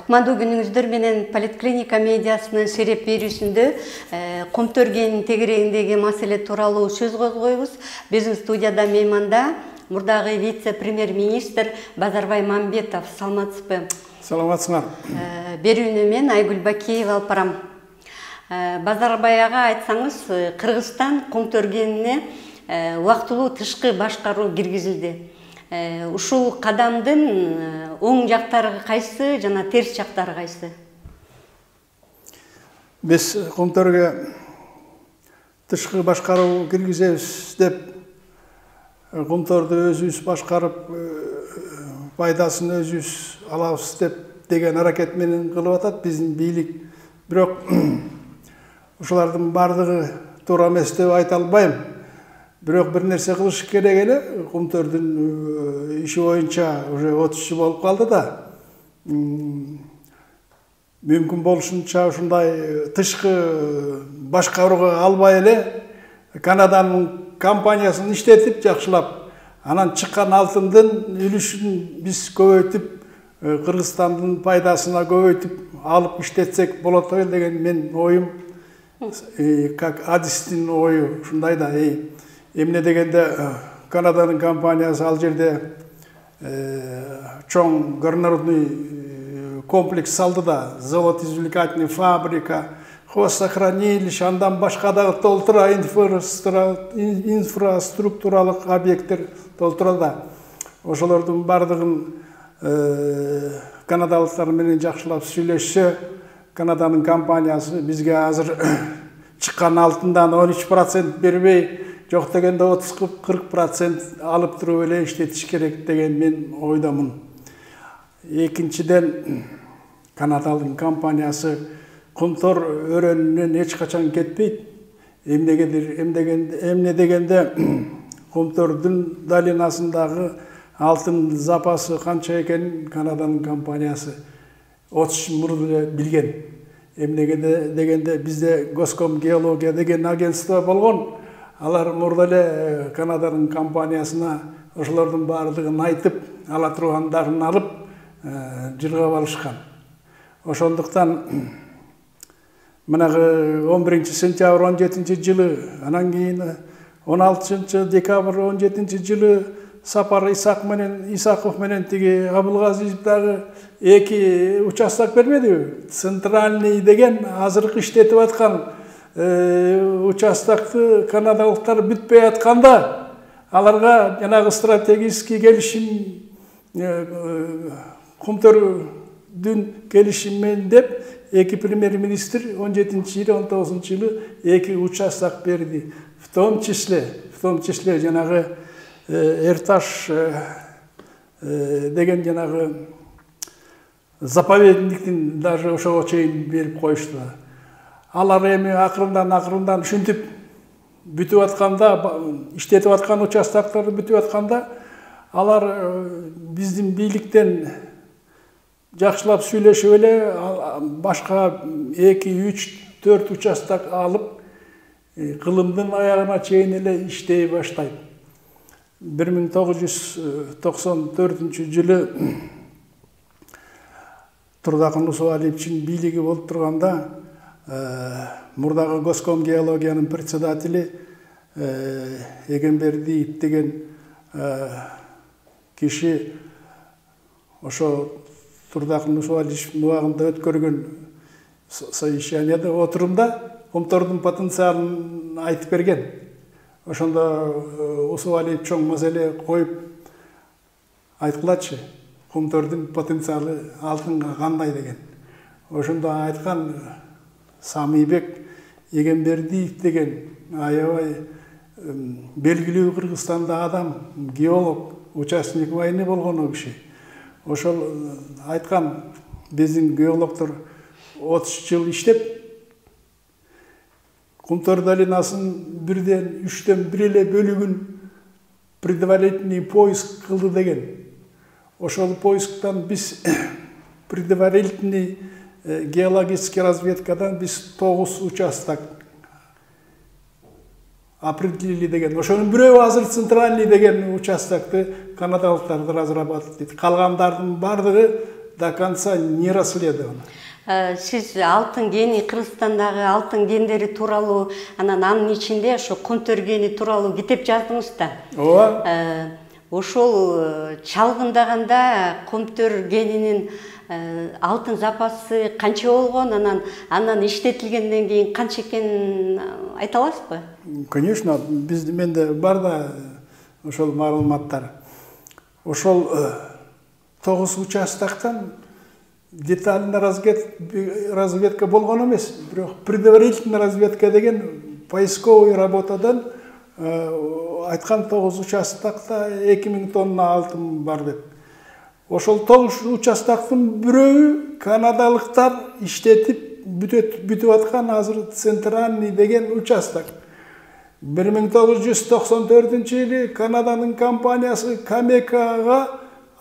Кутмандуу күнүңүздөр менен Политклиника медиасынын шереп берүүсүндө Комтөргенин тегерегиндеги маселе тууралуу сөз козгойбуз. Биздин студияда мейманда мурдагы вице-премьер-министр Базарбай Мамбетов. Саламатсызбы? Саламатсыңар. Берүүнү мен Айгүл Бакиева алып барам. Базарбай ага айтсаңыз, Кыргызстан Комтөргенине убактылуу тышкы башкаруу киргизилди. Ушул кадамдын оң жактары кайсы жана терс жактары кайсы? Биз Комтөргө тышкы башкаруу киргизебиз деп, Комтөрдү өзүбүз башкарып, пайдасын өзүбүз алабыз деп деген аракет менен кылып атат биздин бийлик. Бирок ушулардын бардыгы туура эмес деп айта албайм. Бирок бир нерсе кылыш керек эле. Комтөрдүн иши боюнча уже 30 жыл болуп калды да. Мүмкүн болушунча ушундай тышкы башкарууга албай эле Канаданын компаниясын иштетип жакшылап, анан чыккан алтындын үлүшүн биз көбөйтүп, Кыргызстандын пайдасына көбөйтүп алып иштетсек болот эле деген мен оюм. Как адистин ою ушундай да. Эмне дегенде Канаданын компаниясы ал жерде чоң горнорудный комплекс салды да, завод-извлекательный фабрика, хвостохранилище, андан башка дагы толтура инфраструктуралык объекттер толтура да. Ошолордун бардыгын канадалыктар менен жакшылап сүйлөшсө, Канаданын компаниясы бизге азыр чыккан алтындан 13% бербей, жок дегенде 30-40% алып туруп эле иштетиш керек деген мен ойдомун. Экинчиден, Канадалык компаниясы Комтөр өрөөнүнөн эч качан кетпейт. Эмне дегенде Комтөрдүн долинасындагы алтын запасы канча экенин Канаданын компаниясы 30 жыл мурун эле билген. Эмне дегенде бизде Госком геология деген агентство болгон. Алар мурда эле Канаданын компаниясына ошолордун бардыгын айтып, ала тургандарын алып, жыргап алышкан. Ошондуктан мынагы 11 сентябрь 17 жылы, анан кийин 16 декабрь 17 жылы Сапар Исаков менен тиги Абылгазиев дагы эки участок бермедиби? Центральный деген азыркы иштетип аткан участокты канадалыктар бүтпөй атканда, аларга жанагы стратегический келишим, Комтөрдүн келишиммен деп, эки премьер-министр 17-19 жылы эки участок берди. В том числе жанагы Эрташ деген жанагы заповедниктин даже ошого чейин берип коюшту. Алар эми акырындан ушинтип бүтүп атканда, иштетип аткан участоктор бүтүп атканда, алар биздин бийликтен жакшылап сүйлөшүп эле башка 2, 3, 4 участок алып, кылымдын аягына чейин эле иштей баштайт. 1994 жылы Турдакын Усубалиевичтин бийлиги болуп турганда, мурдагы Госком геологиянын председатели Эгембердиев деген киши ошо Турдакын Усубалиевичтин убагында өткөргөн совещанияда, отурумда Комтөрдүн потенциалын айтып берген. Ошондо Усубалиев чоң маселе коюп айткылачы, Комтөрдүн потенциалы алтынга кандай деген. Ошондо айткан Самыйбек Эгембердиев деген аябай белгилүү Кыргызстанда адам, геолог, участник войны болгон о киши. Ошол айткан, биздин геологдор 30 жыл иштеп, Комтөр долинасын 1/3 эле бөлүгүн предварительный поиск кылды деген. Ошол поисктан биз предварительный геологический разведкадан биз 9 участок определили деген. Ошонун бирөө азыр центральный деген участокты канадалыктар разрабатывать этти. Калгандардын бардыгы до конца не расследовано. Сиз алтын гени, Кыргызстандагы алтын гендери тууралуу, анан анын ичинде ошо Кумтөр гени тууралуу китеп жаздыңыз да. Ооба. Ошол чалгындаганда Кумтөр генинин алтын запасы канча болгон, анан иштетилгенден кийин канча экенин айта аласызбы? Конечно, менде бар да ошол маалыматтар. Ошол 9 участоктон детальный разведка болгон эмес, бирок предварительный разведка деген поисковый работадан айткан 9 участокто 2000 тонна алтын бар деп. Ошол 9 участоктун бирөө канадалыктар иштетип бүтүп аткан азыр Центральный деген участок. 1994-жылы Канаданын компаниясы Камекага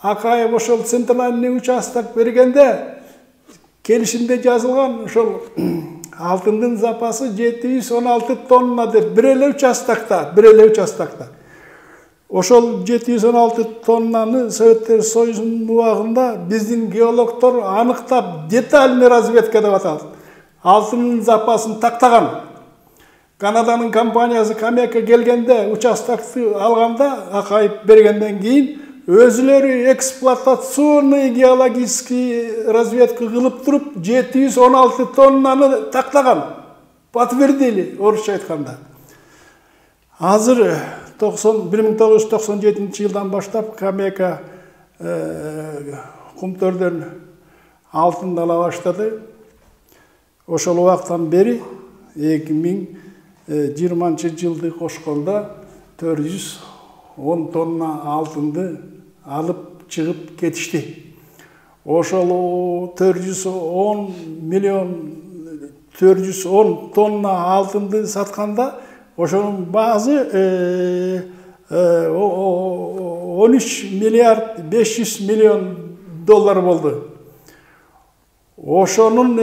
Акаев ошол Центральный участок бергенде келишимде жазылган ошол алтындын запасы 716 тонна деп бир эле участокто. Ошол 716 тоннаны Советтер Союзунун убагында биздин геологдор аныктап детальный разведка деп аталат. Алтындын запасын тактаган. Канаданын компаниясы Камека келгенде участокты алганда, Акаев бергенден кийин өзүлөрү эксплуатационный геологический разведка кылып туруп 716 тоннаны тактаган. Подтвердили, орусча айтканда. Азыр 1997 жылдан баштап Камека Кумтөрдөн алтын ала баштады. Ошол убактан бери 2020 жылды кошкондо 410 тонна алтынды алып чыгып кетишти. Ошол 410 тонна алтынды сатканда ошонун баазы 13 миллиард 500 миллион доллар болду. Ошодон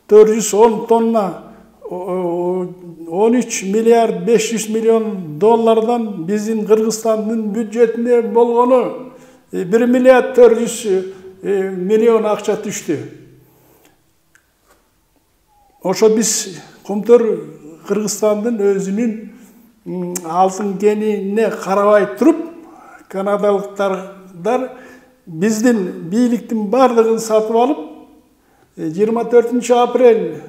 410 тонна 13 миллиард 500 миллион доллардан биздин Кыргызстандын бюджетине болгону 1 миллиард 400 миллион акча түштү. Ошо биз Кумтөр Кыргызстандын өзүнүн алтын кенине карабай туруп, канадалыктар биздин бийликтин бардыгын сатып алып, 24 апрель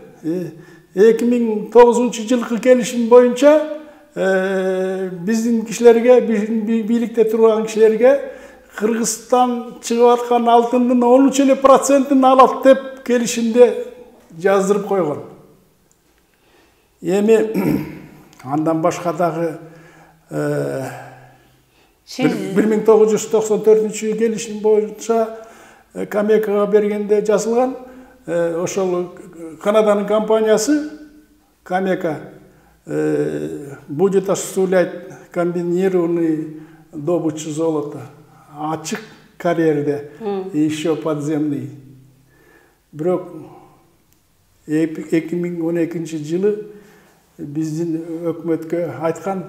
2009 жылкы келишим боюнча биздин кишилерге, биздин бийликте турган кишилерге Кыргызстан чыгып аткан алтындын 13% алат деп келишимде жаздырып койгон. Эми андан башка дагы 1994 келишим боюнча Камекага бергенде жазылган. Ошол Канаданын компаниясы Камека будет осуществлять комбинированный добычу золота, ачык карьерде и еще подземный. Бирок 2012 жылы биздин өкмөткө айткан,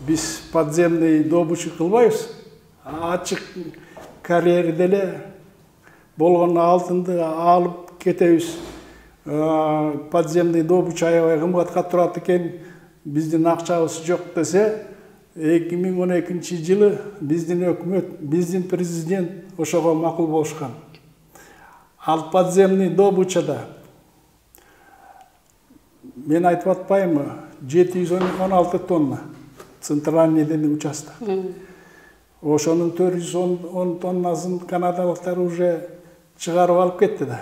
биз подземный добычу кылбайбыз, ачык карьерде эле болгон алтынды алып кетебиз. Подземный добыча аябай кымбатка турат экен, биздин акчабыз жок десе, 2012 жылы биздин өкмөт, биздин президент ошого макул болушкан. Ал подземный добычада мен айтып атпаймынбы, 716 тонна Центральный деген участок. Ошонун 410 тоннасын канадалыктар уже чыгарып алып кетти да.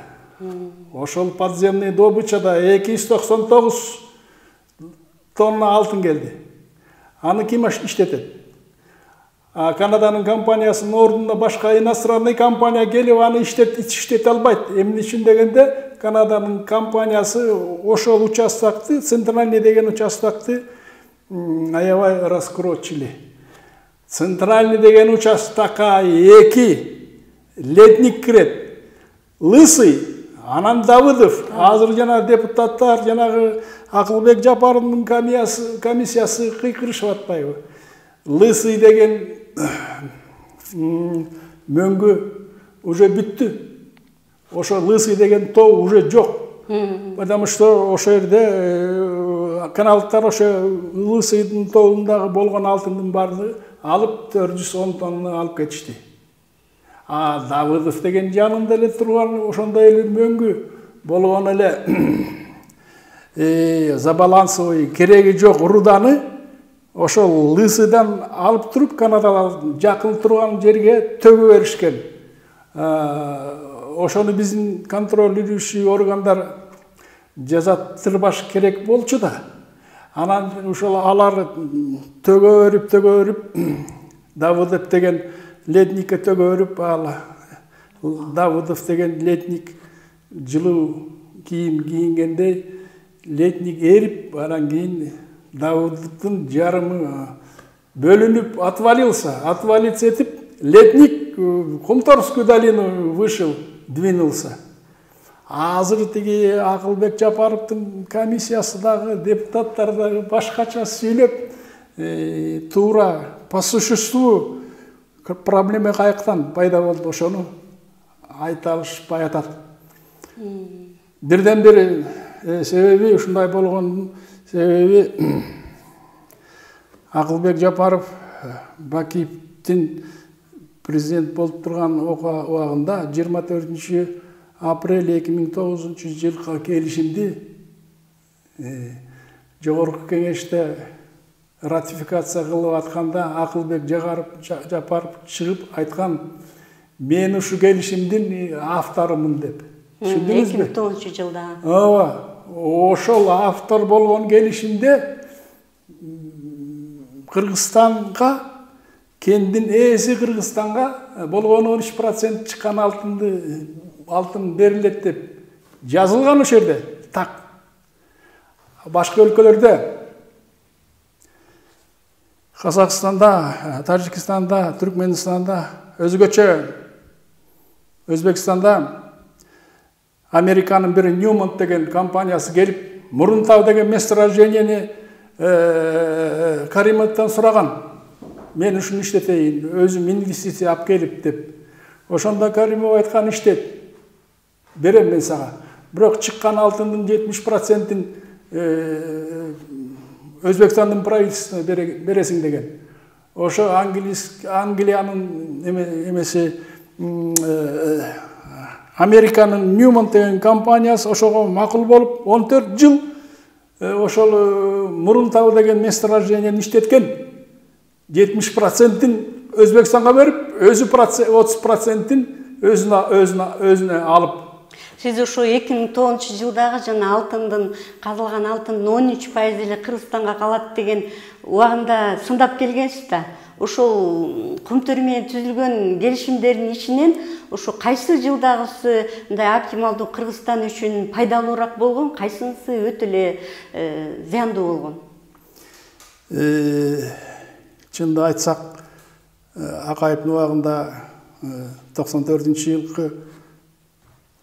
Ошол подземный добычада 299 тонна алтын келди. Аны ким иштетет? Канаданын компаниясынын ордуна башка иностранный компания келип аны иштете албайт. Эмне үчүн дегенде, Канаданын компаниясы ошол участокты, Центральный деген участокты аябай раскручили. Центральный деген участокка 2 летник кирет. Лысый, анан Давыдов, азыр жана депутаттар, жанагы Акылбек Жапаровдун комиссиясы кыйкырышып атпайбы. Лысый деген мөңгү уже бүттү. Ошо Лысый деген тоо уже жок. Потому что ошо жерде каналдыктар ошо Лысыйдын тоогундагы болгон алтындын баардыгы алып 410 тонна алып кетишти. А Давыдов деген жанында эле турган ошондой эле мөңгү болгон эле забалансовый кереги жок руданы ошол Лысыйдан алып туруп Канадага жакын турган жерге төгө беришкен. Ошону биздин контролирующий органдар жазаттырбаш керек болчу да. Анан ошол алар төгө берип Давыдов деген летникке төгө берип, ал Давыдов деген летник жылуу кийим кийингендей летник эрип, анан кийин Давыдовдун жарымы бөлүнүп отвалиться этип, летник Кумторскую долину вышел, двинулся. Азыр тиги Акылбек Жапаровдун комиссиясы дагы, депутаттар дагы башкача сүйлөп, туура по существу проблема каяктан пайда болду, ошону айта алышпай атат. Бирден бири себеби ушундай болгон себеби Акылбек Жапаров Бакиевдин президент болуп турган убагында 24 апрель 2009 жылкы келишимди жогорку кеңеште ратификация кылып атканда Акылбек Жапаров чыгып айткан: "Мен ушу келишимдин авторумун" деп. Түшүндүңүзбү? 2009 жылда. Ооба. Ошол автор болгон келишимде Кыргызстанга, кендин ээси Кыргызстанга болгон 13% чыккан алтын берилет деп жазылган ошол жерде. Так. Башка өлкөлөрдө, Казакстанда, Тажикстанда, Түркменстанда, өзгөчө Өзбекстанда Американын бир Newmont деген компаниясы келип, Мурунтау деген месторождениени Каримовдон сураган. Мен ушуну иштетейин, өзүм инвестиция алып келип деп. Ошондо Каримов айткан: "Иштет. Берем мен сага. Бирок чыккан алтындын 70%-ин Өзбекстандын правительствосуна бересиң" деген. Ошо Англиянын эмеси Американын Newmont деген компаниясы ошого макул болуп 14 жыл ошол Мурунтау деген месторождениени иштеткен. 70%-ин Өзбекстанга берип, өзү 30%-ин өзүнө алып. Сиз ошо 2009 жылдагы жана алтындын, казылган алтындын 13% эле Кыргызстанга калат деген убагында сындап келгенсиз да. Ошол Кумтөр менен түзүлгөн келишимдердин ичинен ошо кайсы жылдагысы мындай оптималдуу Кыргызстан үчүн пайдалуураак болгон, кайсынысы өтө эле зыяндуу болгон? Чынды айтсак, Акаевдин убагында 94-жылкы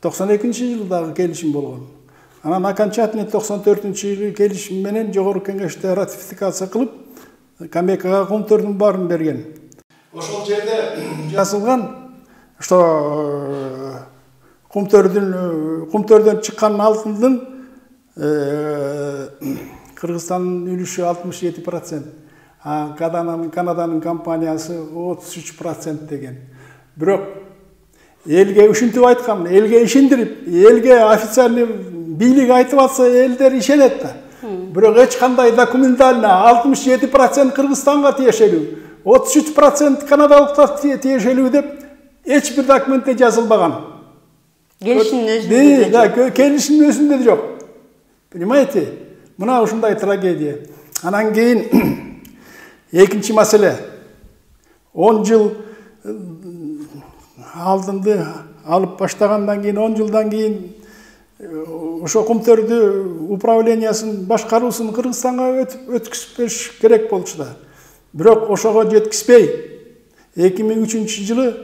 92-жылдагы келишим болгон. Анан окончательный 94-жылкы келишим менен жогорку кеңеште ратификация кылып, Камекага Кумтөрдүн баарын берген. Ошол жерде жазылган, что Кумтөрдөн чыккан алтындын Кыргызстандын үлүшү 67%, а Канаданын компаниясы 33% деген. Бирок элге ушинтип айткан, элге ишендирип, элге официальный бийлик айтып атса, элдер ишенет да. Бирок эч кандай документально 67% Кыргызстанга тиешелүү, 33% канадалыктар тиешелүү деп эч бир документте жазылбаган. Келишимдин өзүндө жок. Келишимдин өзүндө жок. Понимаете? Мына ушундай трагедия. Анан кийин экинчи маселе. 10 жыл алтынды алып баштагандан кийин 10 жылдан кийин ошо Кумтөрдү управлениясын башкаруусун Кыргызстанга өткүзүп бериш керек болчу да. Бирок ошого жеткизбей 2003 жылы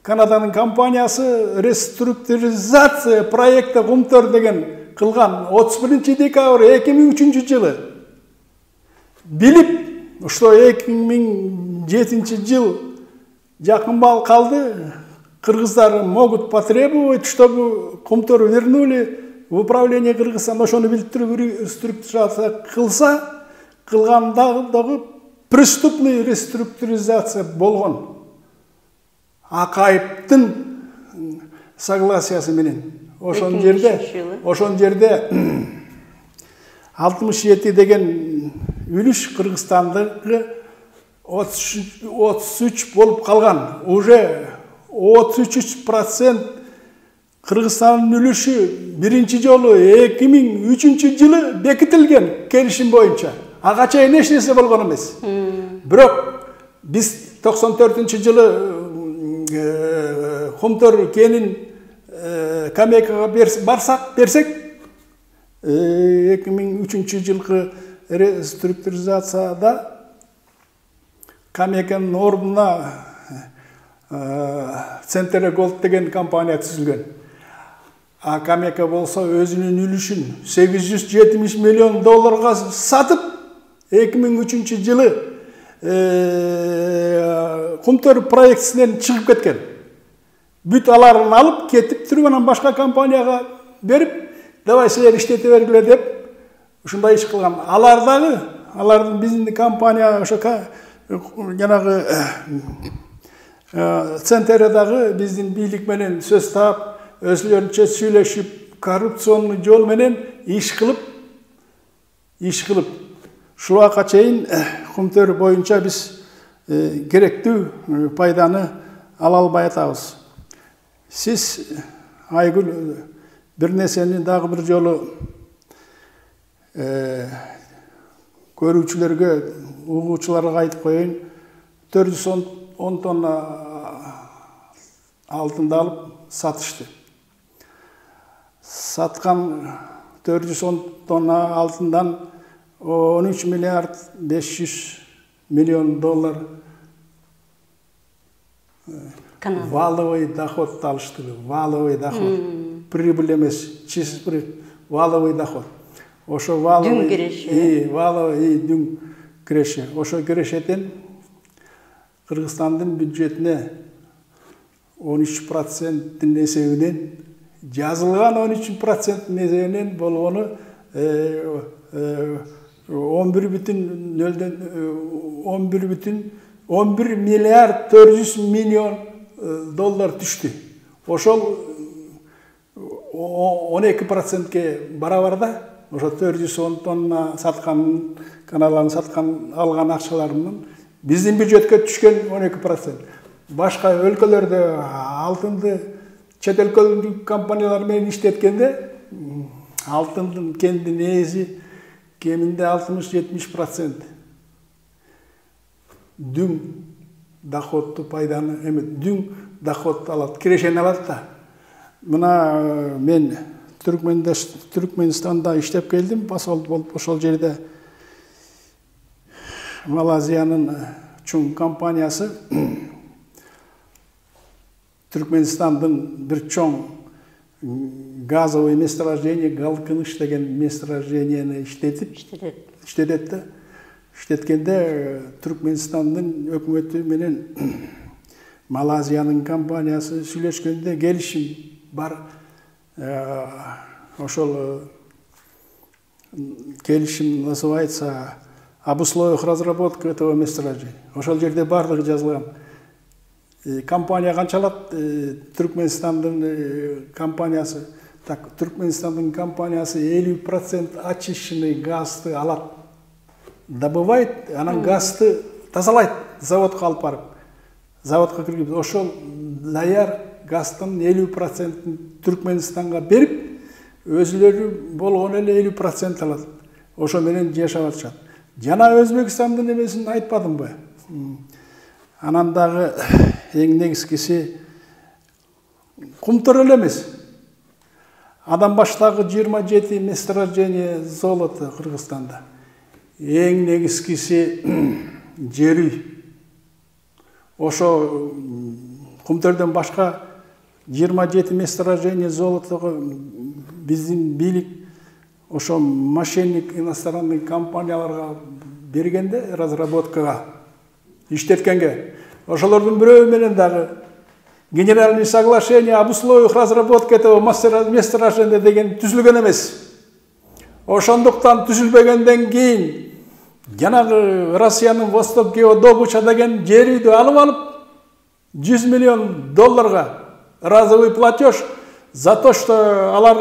Канаданын компаниясы реструктуризация проекти Кумтөр деген кылган 31 декабрь 2003 жылы. Билип, что 2007 жыл Жақын бал қалды. Кыргыздар могут потребовать, чтобы Кумтор вернули в управление Кыргызстана. Ошону билдирип реструктуризация кылса, кылгандагы преступный реструктуризация болгон. Акаевдин согласиясы менен. Ошон жерде 67 деген үлүш Кыргызстандагы 33 болуп калган. Уже 33% Кыргызстандын үлүшү биринчи жолу 2003 жылы бекитилген келишим боюнча. Ага чейин эч нерсе болгон эмес. Бирок биз 94 жылы Кумтор кенин Камекага берсек 2003 жылкы реструктуризацияда Камеканын ордуна Центр Голд деген компания түзүлгөн. А Камека болсо өзүнүн үлүшүн $870 миллион сатып 2003 жылы Кумтор проектисинен чыгып кеткен. Бүт аларын алып кетип туруп анан башка компанияга берип, давай силер иштете бергиле деп ушундай иш кылган. Алардын биздин компания ошо жанагы Центрдагы биздин бийлик менен сөз таап, өзүлөрүнчө сүйлөшүп, коррупционный жол менен иш кылып, шуга чейин Кумтор боюнча биз керектүү пайданы ала албай атабыз. Сиз Айгүл бир нерсени дагы бир жолу көрүүчүлөргө, угуучуларга айтып коеюн. 410 тонна алтынды алып сатышты. Саткан 410 тонна алтындан 13 миллиард 500 миллион доллар валовый доход алышты. Валовый доход. Прибыль эмес, чистый валовый доход. Ошо валовый дүң киреше. Ошо кирешетен Кыргызстандын бюджетине 13%-тин эсебинен, жазылган 13%-тин эсебинен болгону 11 миллиард 400 миллион доллар түштү. Ошол 12%-ке барабарда. Ошо 410 тонна саткан, каналарын саткан, алган акчаларынын биздин бюджетке түшкөн 12%. Башка өлкөлөрдө алтынды чет өлкөлүк компаниялар менен иштеткенде алтындын кендин ээси кеминде 60-70%. Дүң доходду пайданы, дүң доход алат, кирешени алат да. Мына мен Түркменстанда иштеп келдим, посол болуп ошол жерде Малайзиянын чоң компаниясы Түркменстандын бир чоң газовый месторождение, Галкыныш деген месторождениени иштетет да. Иштеткенде Түркменстандын өкмөтү менен Малайзиянын компаниясы сүйлөшкөндө келишим бар. Ошол келишим называется об условиях разработки этого месторождения. Ошол жерде барлыгы жазылган. Компания канчалат Түркменстандын компаниясы, Түркменстандын компаниясы 50% очищенный газды алат. Добывает, анан газды тазалайт, заводко алып барып. Заводко киргизип, ошол даяр газдын 50%-ын Түркменстанга берип, өзүлөрү болгон эле 50% алат. Ошо менен жашап атышат. Жана Өзбекстандын эмесин айтпадымбы? Анан дагы эң негизгиси Кумтор эле эмес. Адам баштагы 27 месторождение золота Кыргызстанда. Эң негизгиси жер үй. Ошо Кумтордон башка 27 месторождение золотого биздин бийлик ошо мошенник иностранный компанияларга бергенде разработкага иштеткенге ошолордун бирөө менен дагы генеральный соглашение об условиях разработки этого месторождения деген түзүлгөн эмес. Ошондуктан түзүлбөгөндөн кийин жанагы Россиянын Восток Геодобыча деген жер үйдү алып $100 миллион разовый платеж за то, что алар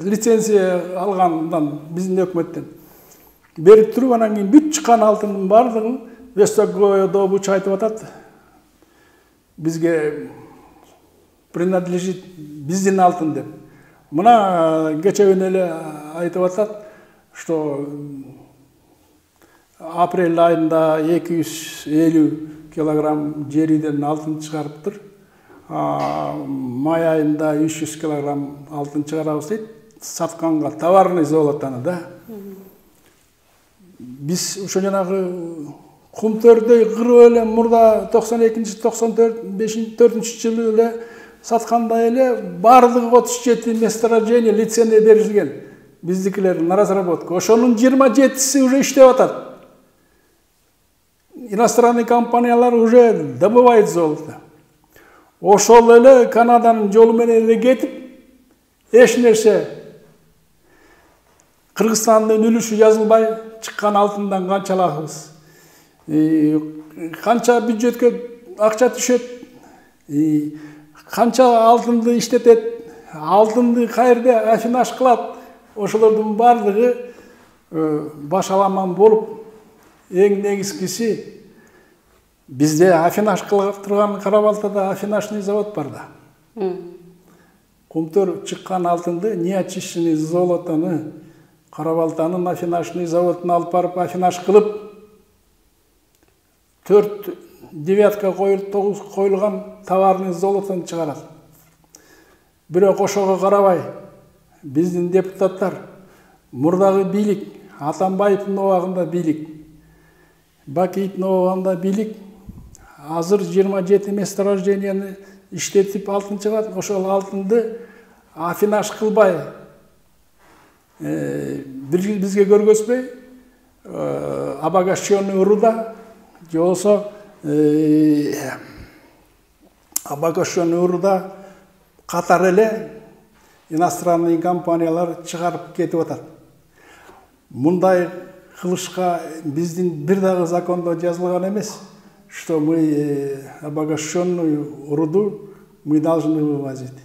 лицензия алгандан биздин өкмөттөн берип туруп, анан кийин бүт чыккан алтындын бардыгын Восток Геодобыча айтып атат. Бизге принадлежит биздин алтын деп. Мына кече күнү эле айтып атат, что апрель айында 250 килограмм жер үйдөн алтын чыгарыптыр. Май айында 300 килограмм алтын чыгарабыз дейт. Сатканга товарный золотону да. Биз ошо жанагы Кумтөрдө кырып эле мурда 92-94 жылы эле сатканда эле бардыгы 37 месторождение лицензия берилген. Биздикилер на разработку. Ошонун 27-си уже иштеп атат. Иностранный компаниялар уже добывает золото. Ошол эле Канаданын жолу менен эле кетип, эч нерсе Кыргызстандын үлүшү жазылбай чыккан алтындан канча алабыз? Канча бюджетке акча түшөт? Канча алтынды иштетет? Алтынды каерде афинаж кылат? Ошолордун бардыгы башаламан болуп, эң негизгиси бизде афинаж кылып турган Кара-Балтада афинажный завод бар да. Кумтөр чыккан алтынды, неочищенный золотону Кара-Балтанын афинажный заводуна алып барып афинаж кылып, 4 девятка коюлган товарный золотону чыгарат. Бирок ошого карабай биздин депутаттар, мурдагы бийлик, Атамбаевдин убагында бийлик, Бакиевдин убагында бийлик, азыр 27 месторожденияны иштетип алтын чыгат. Ошол алтынды афинаж кылбай бизге көргөзбөй, обогащенный уруда же болсо обогащенный уруда катар эле иностранный компаниялар чыгарып кетип атат. Мындай кылышка биздин бир дагы закондо жазылган эмес, что мы обогащенную руду мы должны вывозить.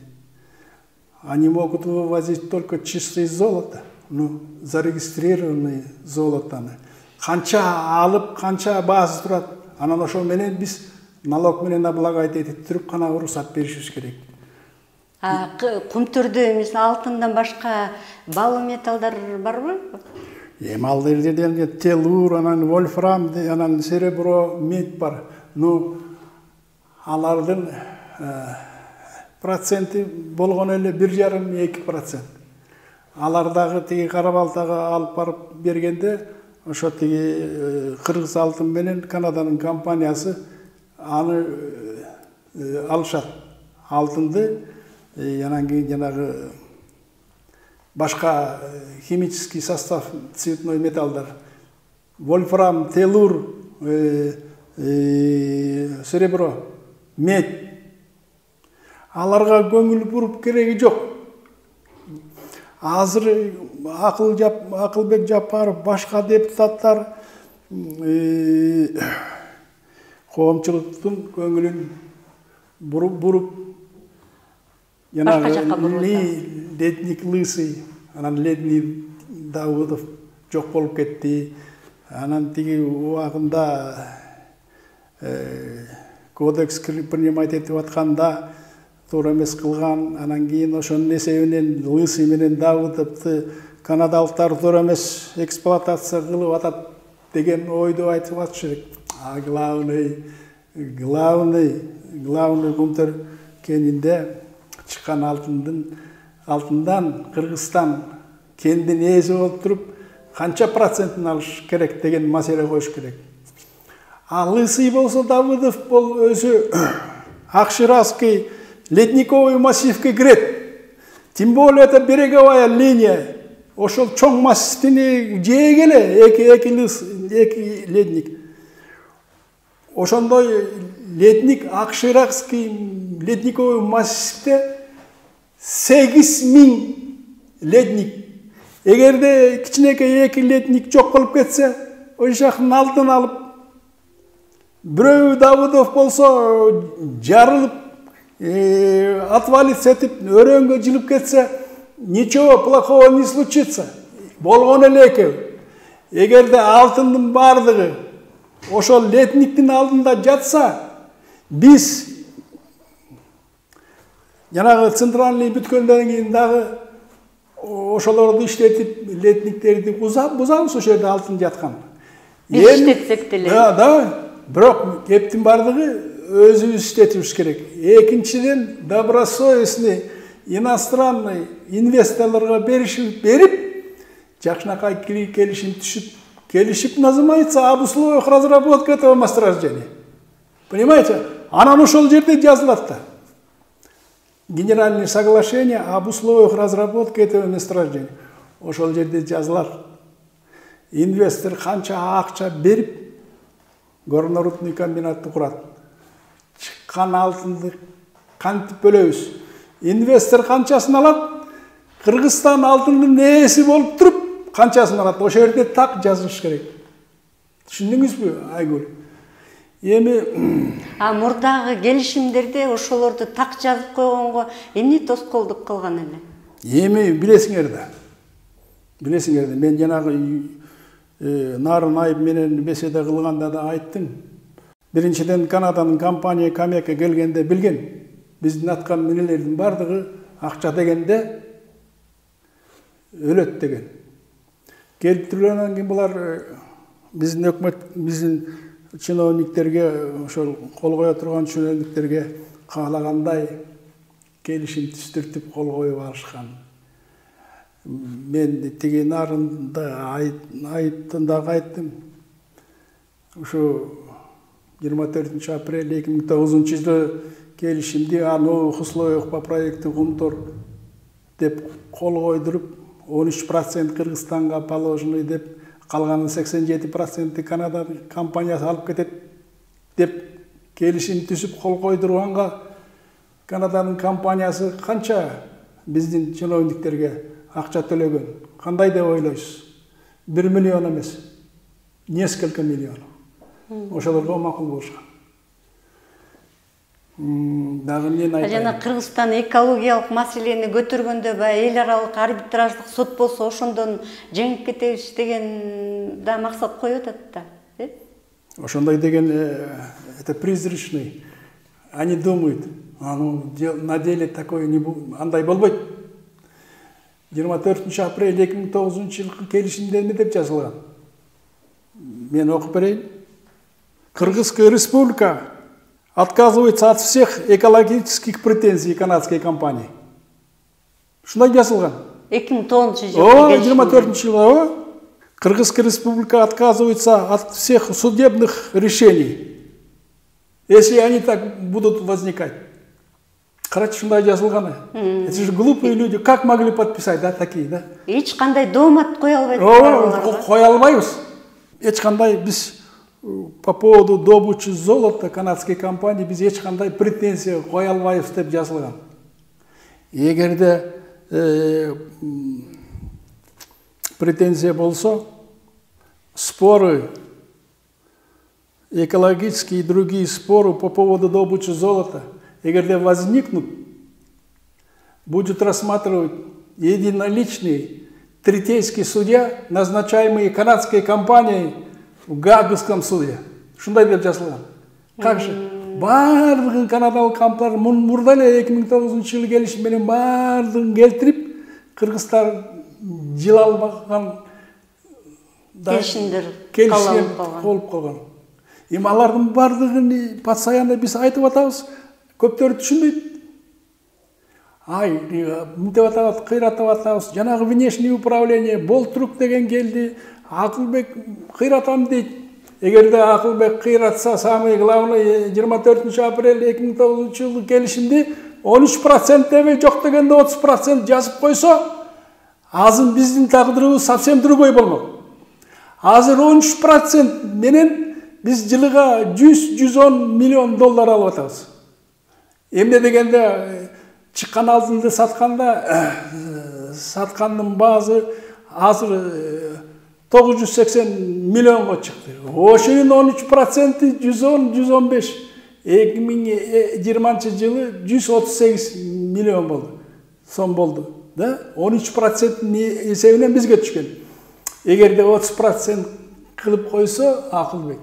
Они могут вывозить только чистое золото, ну, зарегистрированное золото. Канча алып, канча баасы турат, анан ошол менен биз налог менен облагать этип туруп гана уруксат беришибиз керек. Кумтөрдө эмес алтындан башка бал металлдар барбы? Ал жерде телур, анан вольфрам, анан серебро, медь бар. Ну, алардын проценти болгон эле 1,5-2%. Алардагы тиги Кара-Балтага алып барып бергенде, ошо тиги Кыргыз алтын менен Канаданын компаниясы аны алышат. Алтынды анан кийин жанагы башка химический состав, цветной металлдар, вольфрам, телур, серебро, медь. Аларга көңүл буруп кереги жок. Азыр Акылбек Жапаров, башка депутаттар коомчулуктун көңүлүн буруп Ледник Лысый, анан Ледник Давыдов жок болуп кетти. Анан тиги убагында кодекс принимать этип атканда туура эмес кылган. Анан кийин ошонун эсебинен Лысый менен Давыдовду канадалыктар туура эмес эксплуатация кылып атат деген ойду айтып атыш керек. Главный Кумтөр кенинде чыккан алтындан Кыргызстан кендин ээси болуп туруп канча процентин алыш керек деген маселе коюш керек. Лысый болсо Давыдов өзү Акширавский ледниковый массивке кирет. Тем более это береговая линия. Ошол чоң массивтин жээги эле эки ледник. Ошондой ледник Акширакский ледниковый массивте 8000 ледник. Эгерде кичинекей эки ледник жок болуп кетсе, ошол жактын алдын алып, бирөө Давыдов болсо жарылып, отвалится этип, өрөнгө жылып кетсе, ничего плохого не случится. Болгон эле экен. Эгерде алтындын бардыгы ошол ледниктин алдында жатса, биз жанагы центральный бүткөндөн кийин дагы ошолорду иштетип, ледниктерди бузабыз ошол жерде алтын жаткан. Биз иштетсек деле. Да, бирок кептин бардыгы өзүбүз иштетибиз керек. Экинчиден, добросовестный иностранный инвесторлорго берип, жакшынакай келишим түшүп, келишип называется об условиях разработки этого месторождения. Понимаете? Анан ошол жерде жазылат да. Генеральное соглашение об условиях разработки этого месторождения. Ошол жерде жазылат. Инвестор канча акча берип, горнорудный комбинатты курат. Чыккан алтынды кантип бөлөбүз. Инвестор канчасын алат? Кыргызстан алтындын ээси болуп туруп, канчасын алат? Ошол жерде так жазыш керек. Түшүндүңүзбү, Айгүл? Эми мурдагы келишимдерде ошолорду так жазып койгонго эмне тоскоолдук кылган эле? Эми билесиңер да. Билесиңер да, мен жанагы Нарын Айып менен беседа кылганда да айттым. Биринчиден Канаданын компания Камека келгенде билген. Биздин аткан менелердин бардыгы акча дегенде өлөт деген. Келтирилгенден кийин булар биздин өкмөт, биздин чиновниктерге, ошол кол кое турган чиновниктерге каалагандай келишим түстүртүп кол коюп алышкан. Мен тиги Нарында айттым, ушу 24 апрель 2009 жылы келишимди о новых условиях по проекту Гумтор деп кол койдуруп, 13% Кыргызстанга положенный деп, калганын 87% Канада компаниясы алып кетет деп келишим түзүп кол койдурганга Канаданын компаниясы канча биздин чиновниктерге акча төлөгөн? Кандай деп ойлойсуз? 1 миллион эмес, несколько миллионов. Ошолорго макул болушкан. Дагы мен айтайын. Жана Кыргызстан экологиялык маселени көтөргөндө эл аралык арбитраждык суд болсо ошондон жеңип кетебиз деген да максат коюп атат да. Ошондой деген это призрачный. Они думают, на деле такое не будет, андай болбойт. 24 апрель 2009 жылкы келишимде эмне деп жазылган? Мен окуп берейин. Кыргызская республика отказывается от всех экологических претензий канадской компании. Ушундай жазылган. 2009 жылы. 24 жылы. Кыргызская республика отказывается от всех судебных решений, если они так будут возникать. Карачы, ушундай жазылган. Это же глупые люди. Как могли подписать, да, такие, да? Эч кандай доомат кое албайт. Кое албайбыз. Эч кандай биз по поводу добычи золота канадской компании биз эч кандай претензия кое албайбыз деп жазылган. Эгерде претензия болсо, споры, экологические и другие споры по поводу добычи золота, эгерде возникнут, будет рассматривать единоличный третейский судья, назначаемый канадской компанией в Гаагском суде. Шундай деп жазылган. Как же? Бардыгын канадалык компаниялар мурда эле 2009 жылы келишим менен бардыгын келтирип, Кыргызстан жыл албаган келишимдер болуп калган. Эми алардын бардыгын постоянно биз айтып атабыз, көптөрү түшүнбөйт. Ай, мынтип атабыз, кыйратып атабыз. Жанагы внешний управление Болтрук деген келди, Акылбек кыйратам дейт. Эгерде Акылбек кыйратса, самый главный 24 апрель 2009 жылы келишимди 13% дебей, жок дегенде 30% жазып койсо, азыр биздин тагдырыбыз совсем другой болмок. Азыр 13% менен Биз жылыга 100-110 миллион доллар алып атабыз. Эмне дегенде чыккан алтынды саткандын баасы азыр 980 миллионго чыкты. Ошонун 13% 110-115. 2020 жылы 138 миллион болду. Сом болду. Да? 13% эсебинен бизге түшкөн. Эгерде 30% кылып койсо, Акылбек,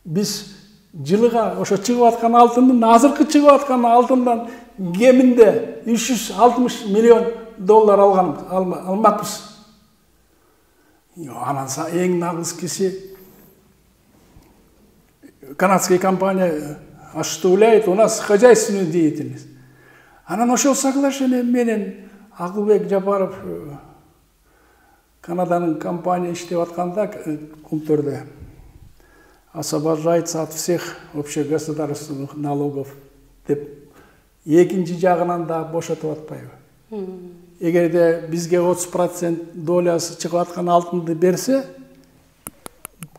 биз жылыга ошо чыгып аткан алтындын, азыркы чыгып аткан алтындан кеминде 360 миллион доллар алмакпыз. Анан эң нагыз киши канадский компания осуществляет у нас хозяйственную деятельность. Анан ошол соглашение менен Акылбек Жапаров Канаданын компания иштеп атканда Кумтөрдө освобождается от всех общегосударственных налогов деп экинчи жагынан да бошотуп атпайбы. Эгерде бизге 30% долясы чыгып аткан алтынды берсе,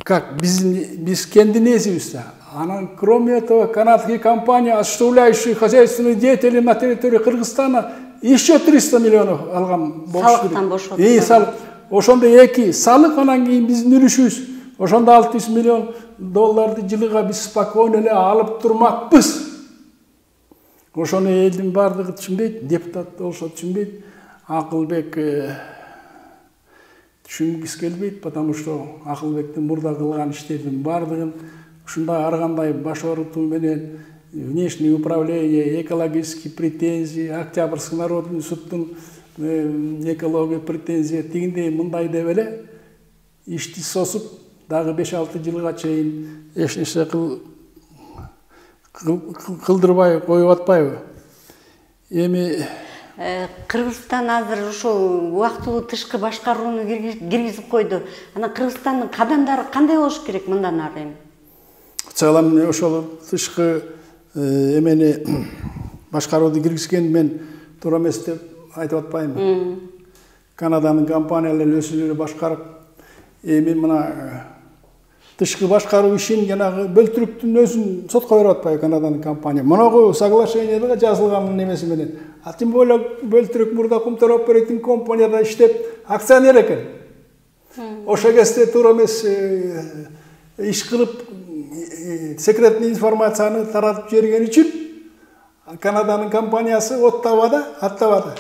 как биз кендин эсибизде. Анан кроме этого канадский компания, осуществляющая хозяйственную деятельность на территории Кыргызстана, еще 300 миллионов алган болуш керек. Салык. Ошондо эки салык, анан кийин биздин үлүшүбүз. Ошондо 600 миллион долларды жылыга биз спокойно эле алып турмакпыз. Ошону элдин бардыгы түшүнбөйт, депутат болсо түшүнбөйт. Акылбек түшүнгүсү келбейт, потому что Акылбектин мурда кылган иштердин бардыгын ушундай ар кандай башкаруу менен внешнее управление, экологические претензии, Октябрьский народный суттун экология претензия тигиндей мындай деп эле ишти сосуп дагы 5-6 жылга чейин эч нерсе кылдырбай коюп атпайбы. Эми Кыргызстан азыр ушул убактылуу тышкы башкарууну киргизип койду. Анан Кыргызстандын кадамдары кандай болуш керек мындан ары эми? В целом ошол тышкы эмени башкарууну киргизген мен туура эмес деп айтып атпайм. Канаданын компаниялары өзүлөрү башкарып, эми мына тышкы башкаруу ишин жанагы бөлтүрүктүн өзүн сотко берип атпайбы Канаданын компания. Моногу соглашениеге жазылган немеси менен. А тем более бөлтүрүк мурда Кумтөр оперейтинг компанияда иштеп акционер экен. Ошо кезде туура эмес иш кылып секретный информацияны таратып жиберген үчүн Канаданын компаниясы аттабады.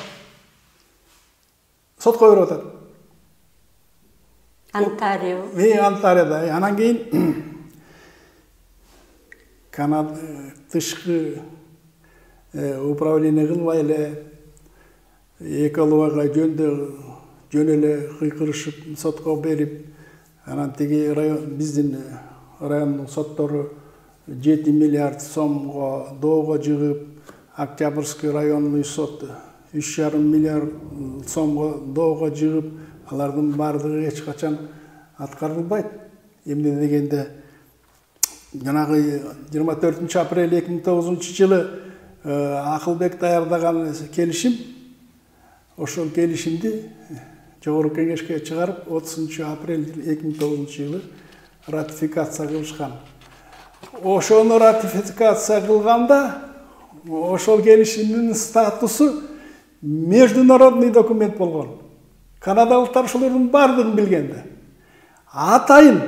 Сотко берип атат. Онтарио. Онтарioда. Анан кийин Канада тышкы управление кылбай эле экологияга жөн эле кыйкырышып сотко берип, анан тиги биздин райондун соттору 7 миллиард сомго доого жыгып, Октябрьский районный сот 3,5 миллиард сомго доого жыгып, алардын бардыгы эч качан аткарылбайт. Эмне дегенде жанагы 24 апрель 2009 жылы Акылбек даярдаган келишим, ошол келишимди жогорку кеңешке чыгарып 30 апрель 2009 жылы ратификация кылышкан. Ошону ратификация кылганда ошол келишимдин статусу международный документ болгон. Канадалыктар ошолордун бардыгын билгенде. Атайын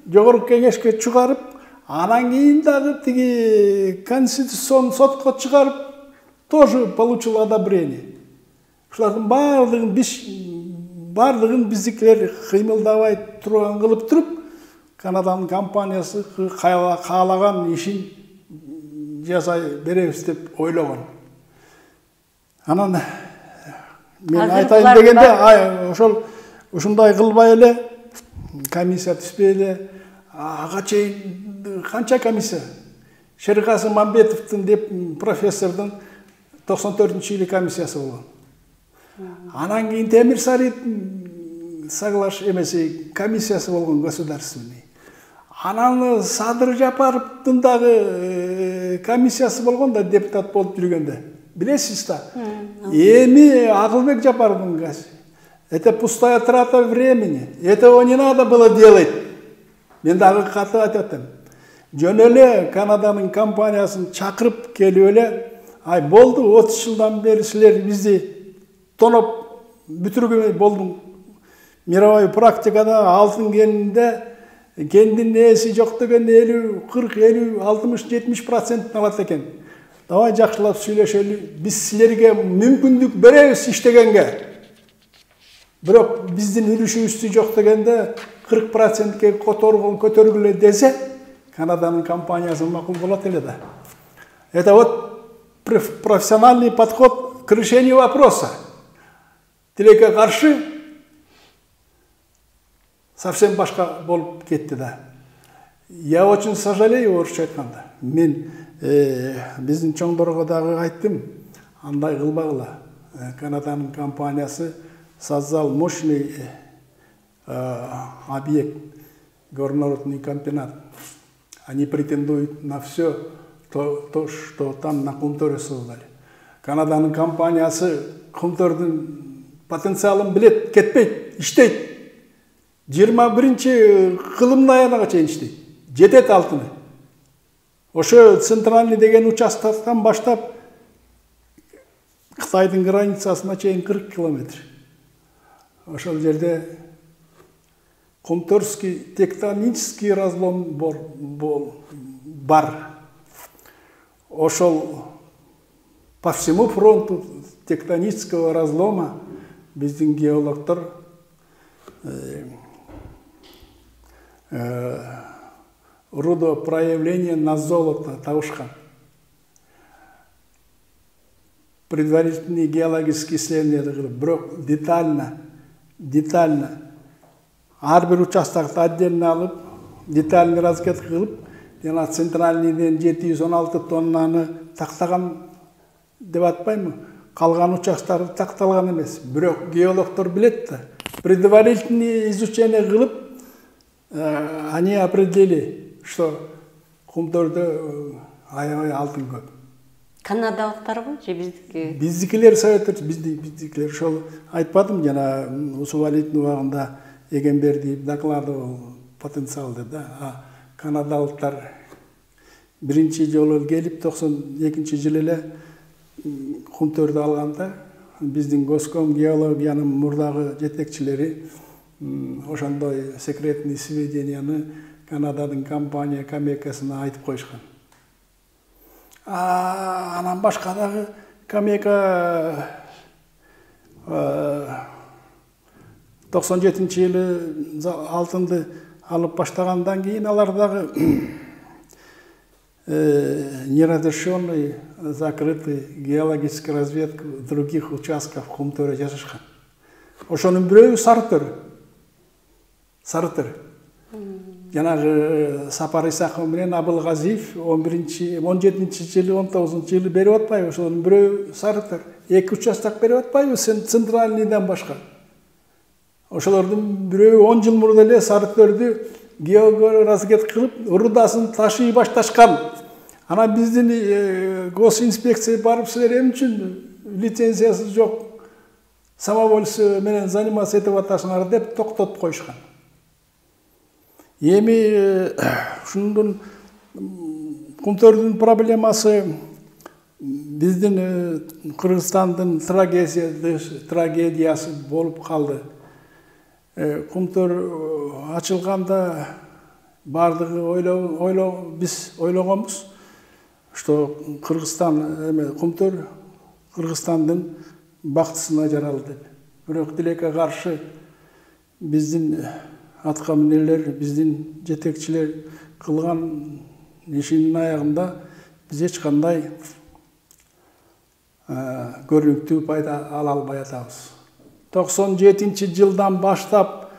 жогорку кеңешке чыгарып, анан кийин дагы тиги конституцион сотко чыгарып, тоже получил одобрение. Ушулардын бардыгын биздикилер кыймылдабай турган кылып туруп, Канаданын компаниясы каалаган ишин жасай беребиз деп ойлогон. Анан мен айтайын дегенде, ушундай кылбай эле комиссия түспөй эле, ага чейин канча комиссия? Шерикасы Мамбетовдун деп профессордун 94-жылы комиссиясы болгон. Анан кийин Темир Сарыйдын комиссиясы болгон государственный. Анан Садыр Жапаровдун дагы комиссиясы болгон да депутат болуп жүргөндө. Билесиз да? Эми Акылбек Жапаровдун газы. Это пустая трата времени. Этого не надо было делать. Мен дагы катуу айтып атам. жөн эле Канаданын компаниясын чакырып келип эле, ай болду 30 жылдан бери силер бизди тоноп бүтүргөнөй болдуң. Мировой практикада алтын кендин ээси жок деген 50, 40, 50, 60, 70% алат экен. Давай жакшылап сүйлөшөлү. Биз силерге мүмкүндүк беребиз иштегенге. Бирок биздин үлүшүбүз жок дегенде 40%ке көтөргүлө десе, Канаданын компаниясы макул болот эле да. Это вот профессиональный подход к решению вопроса. Тилекке каршы совсем башка болуп кетти да. Я очень сожалею, орусча айтканда. Мен биздин чоңдорго дагы айттым, андай кылбагыла. Канаданын компаниясы создал мощный объект, горнорудный комбинат. Они претендуют на все то, что там на Кумторе создали. Канаданын компаниясы Кумтордун потенциалын билет, кетпейт, иштейт. 21 кылымдын аягына чейин иштейт. Жетет алтыны. Ошо центральный деген участоктон баштап Кытайдын границасына чейин 40 километр. Ошол жерде Кумторский тектонический разлом бар. Ошол по всему фронту тектонического разлома биздин геологтор рудопроявление на золото табышкан. Предварительные геологические исследования бирок детально ар бир участокты отдельно алып, детальный разведка кылып, жана центральныйден 716 тоннаны тактаган деп атпаймынбы? Калган участоктор такталган эмес. Бирок геологтор билет да. Предварительное изучение кылып, они определили, что Кумтордо аябай алтын көп. Канадалыктарбы же биздики? Биздикилер советтер, биздикилер ошол айтпадым жана Усубалиевдин убагында Эгемберди докладывал потенциалды да. Канадалыктар биринчи жолу келип 92 жылы эле Кумторду алганда биздин Госком геологиянын мурдагы жетекчилери ошондой секретный сведенияны Канададын компания Камекасына айтып коюшкан. Анан башка дагы Камека 97-жылы алтынды алып баштагандан кийин алар дагы неразрешенный, закрытый геологический разведка других участков Кумторе жасашкан. Ошонун бирөө Сарытыр. Жанагы Сапар Исаков менен Абылгазиев 17-жылы, 19-жылы берип атпайбы? Ошонун бирөө Сарытыр. 2 участок берип атпайбы? Центральныйдан башка. Ошолордун бирөө 10 жыл мурда эле Сарытөрдү георазведка кылып, рудасын ташый башташкан. Ана биздин госинспекция барып силер эмне үчүн лицензиясы жок, самовольство менен заниматься этип атасыңар деп токтотуп коюшкан. Эми ушундун Кумтордун проблемасы биздин Кыргызстандын трагедиясы болуп калды. Кумтор ачылганда бардыгы биз ойлогонбуз, что Кумтор Кыргызстандын бактысына жаралды деп. Бирок тилекке каршы биздин аткаминерлер, биздин жетекчилер кылган ишинин аягында биз эч кандай көрүнүктүү пайда ала албай атабыз. 97-жылдан баштап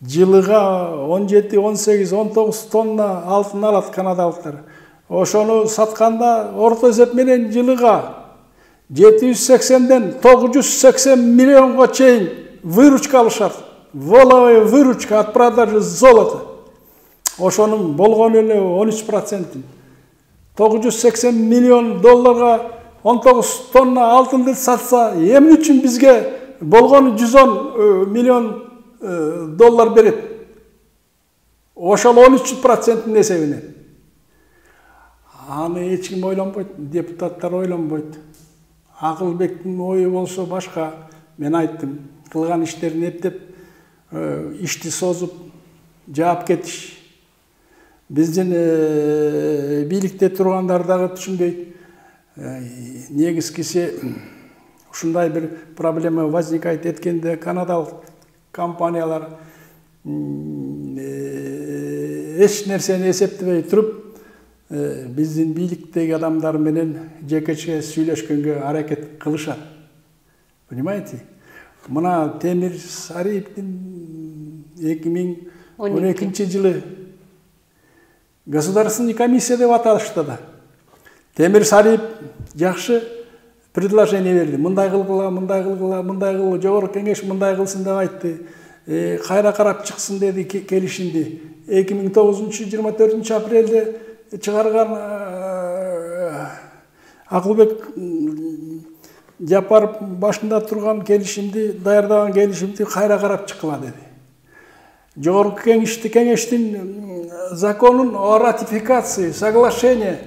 жылыга 17, 18, 19 тонна алтын алат канадалыктар. Ошону сатканда орто эсеп менен жылыга 780-ден 980 миллионго чейин выручка алышат. Воловая выручка от продажи золота. Ошонун болгону эле 13%. 980 миллион долларга 19 тонна алтынды сатса, эмне үчүн бизге болгону 110 миллион доллар берет. Ошол 13%-ын эсебинен. аны эч ким ойлонбойт, депутаттар ойлонбойт. Акылбектин ою болсо башка. Мен айттым, кылган иштерин эптеп, ишти созуп, жаап кетиш. Биздин бийликте тургандар дагы түшүнбөйт. Негизгиси ушундай бир проблема возникает эткенде канадалык компаниялар эч нерсени эсептебей туруп, биздин бийликтеги адамдар менен жекече сүйлөшкөнгө аракет кылышат. Понимаете? Мына Темир Сариевдин 2012 жылы государственный комиссия деп аталышты да. Темир Сариев жакшы предложение берди. Мындай кылгыла, мындай кылгыла, мындай кылгыла, жогорку кеңеш мындай кылсын деп айтты. Кайра карап чыксын деди келишимди. 2009-24 апрелде чыгарган Акылбек Жапаров башында турган келишимди, даярдаган келишимди кайра карап чыккыла деди. Жогорку кеңештин законун о ратификации соглашения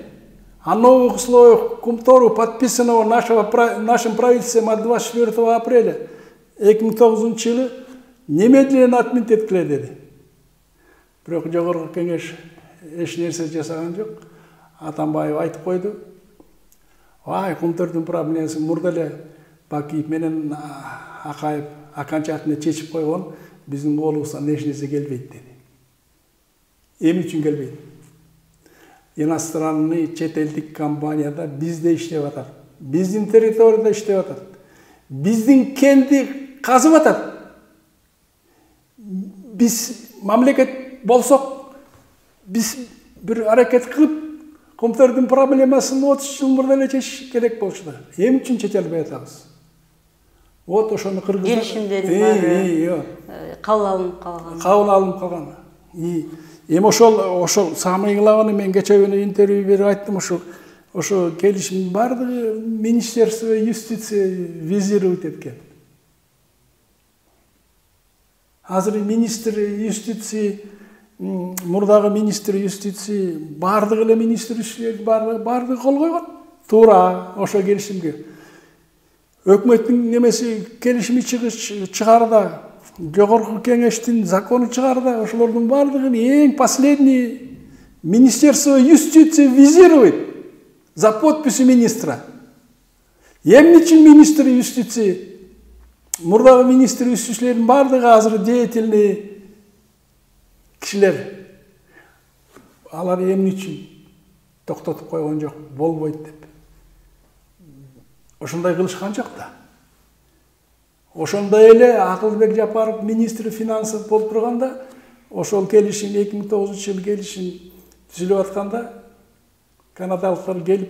о новых условиях Кумтору, подписанного нашим правительством от 24 апреля 2009 жылы, немедленно отменить эткиле деди. Бирок жогорку кеңеш эч нерсе жасаган жок. Атамбаев айтып койду. Кумтордун проблемасын мурда эле Бакиев менен Акаев окончательно чечип койгон, биздин колубуздан эч нерсе келбейт деди. Эмне үчүн келбейт? Иностранный чет элдик компанияда бизде иштеп атат. Биздин территорияда иштеп атат. Биздин кенди казып атат. Биз мамлекет болсок, биз бир аракет кылып, Кумтордун проблемасын 30 жыл мурда эле чечиш керек болчу. Эмне үчүн чече албай атабыз? Вот ошону кыргыздар келишимдерин кабыл алынып калган. Кабыл алынып калган. Эми ошол Самыйлаваны мен кече күнү интервью берип айттым, ошо келишимдин бардыгы Министерство юстиции визировать эткен. Азыр министр юстиции, мурдагы министр юстиции, бардыгы эле министр бардыгы кол койгон. Туура ошо келишимге. Өкмөттүн немеси келишими чыгарда, жогорку кеңештин закону чыгарда, ошолордун бардыгын эң последний Министерство юстиции визирует за подписью министра. Эмне үчүн министр юстиции, мурдагы министр юстициялердин бардыгы азыр деятельный кишилер. Алар эмне үчүн токтотуп койгон жок, болбойт деп. Ошондой кылышкан жок да. Ошондой эле Акылбек Жапаров министр финансов болуп турганда, ошол келишим 2009 жылы келишим түзүлүп атканда, канадалыктар келип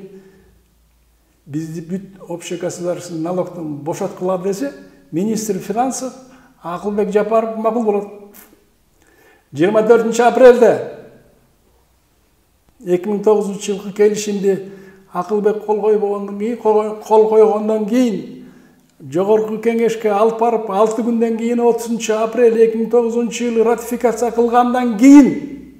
бизди бүт общегосударственный налогтон бошоткула десе, министр финансов Акылбек Жапаров макул болот. 24 апрелде 2009 жылкы келишимди Акылбек кол койгондон кийин жогорку кеңешке алып барып 6 күндөн кийин 30 апрель 2009 жылы ратификация кылгандан кийин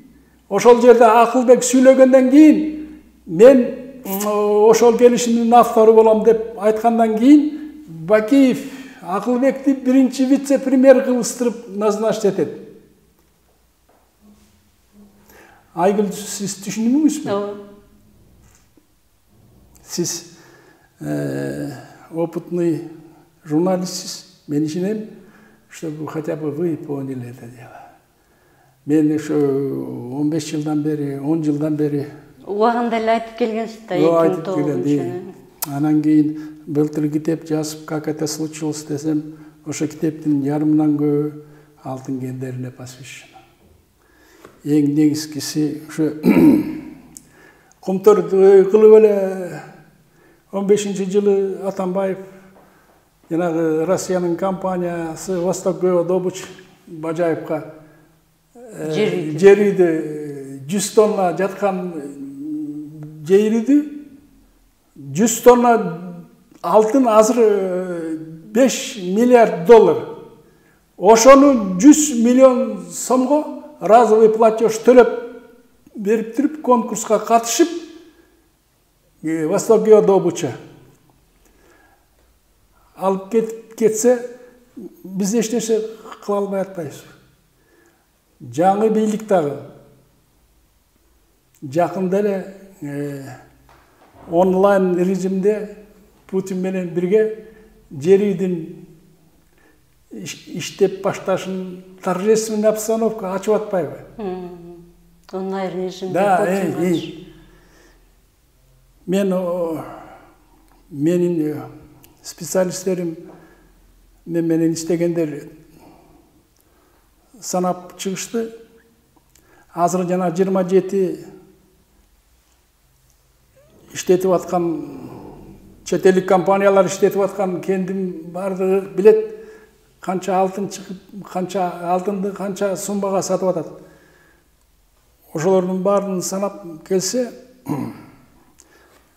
ошол жерде Акылбек сүйлөгөндөн кийин мен ошол келишимдин автору болом деп айткандан кийин Бакиев Акылбекти биринчи вице-премьер кылыштырып назначить этет. Айгүл, сиз түшүндүңүзбү? Сиз опытный журналистсиз. Мен ишенем, чтобы хотя бы вы поняли это дело. Мен ошо 15 жылдан бери, 10 жылдан бери убагында эле айтып келгенсиз да, 2009. Анан кийин былтыр китеп жазып, как это случилось десем, ошо китептин ярымынан көбү алтын кендерине посвящено. Эң негизгиси ошо Кумторду кылып эле 15 жылы Атамбаев жанагы Россиянын компаниясы Восток добыч Бажаевка жер үйдү 100 тонна жаткан жер үйдү 100 тонна алтын азыр 5 миллиард доллар. Ошону 100 миллион сомго разовый платеж төлөп берип туруп конкурска катышып Восток добыча. Алып кетсе, біз ештеңе қыла алмай атпайбыз. Жаңы бийлик дагы жакында эле онлайн режимде Путин менен бирге жер үйдүн иштеп башташын торжественный обстановка ачып атпайбы? Онлайн режимде. Да, менин специалисттерим менен иштегендер санап чыгышты. Азыр жана 27 иштетип аткан чет элдик компаниялар иштетип аткан кендин бардыгы билет канча алтын чыгып, канча алтынды канча суммага сатып атат. Ошолордун баарын санап келсе,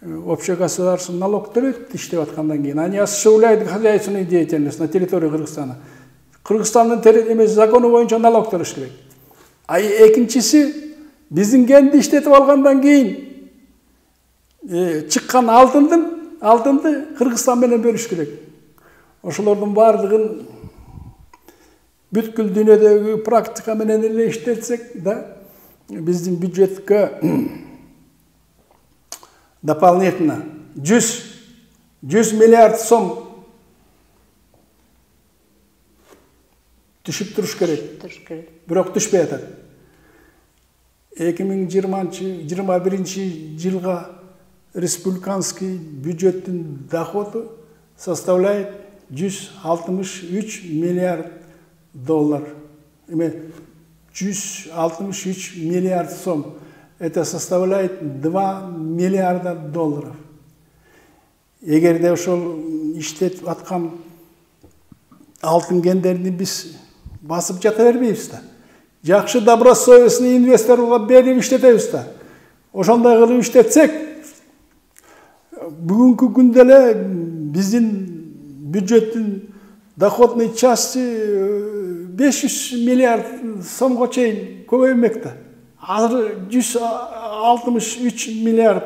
общегосударственный налог төлөйт иштеп аткандан кийин. Они осуществляют хозяйственную деятельность на территории Кыргызстана. Кыргызстандын закону боюнча налог төлөш керек. Экинчиси, биздин кенди иштетип алгандан кийин чыккан алтынды Кыргызстан менен бөлүш керек. Ошолордун баардыгын бүткүл дүйнөдөгү практика менен эле иштетсек да, биздин бюджетке дополнительно 100 миллиард сом түшүп туруш керек. Бирок түшпөй атат. 2021 жылга республиканский бюджеттин доходу составляет 163 миллиард доллар. 163 миллиард сом. Это составляет 2 миллиарда долларов. Эгерде ошол иштетип аткан алтын кендерин биз басып жата бербейбиз да. Жакшы добросовестный инвесторлорго берип иштетебиз да. Ошондой кылып иштетсек, бүгүнкү күндө эле биздин бюджеттин доходной части 500 миллиард сомго чейин көбөймөк да. Азыр 163 миллиард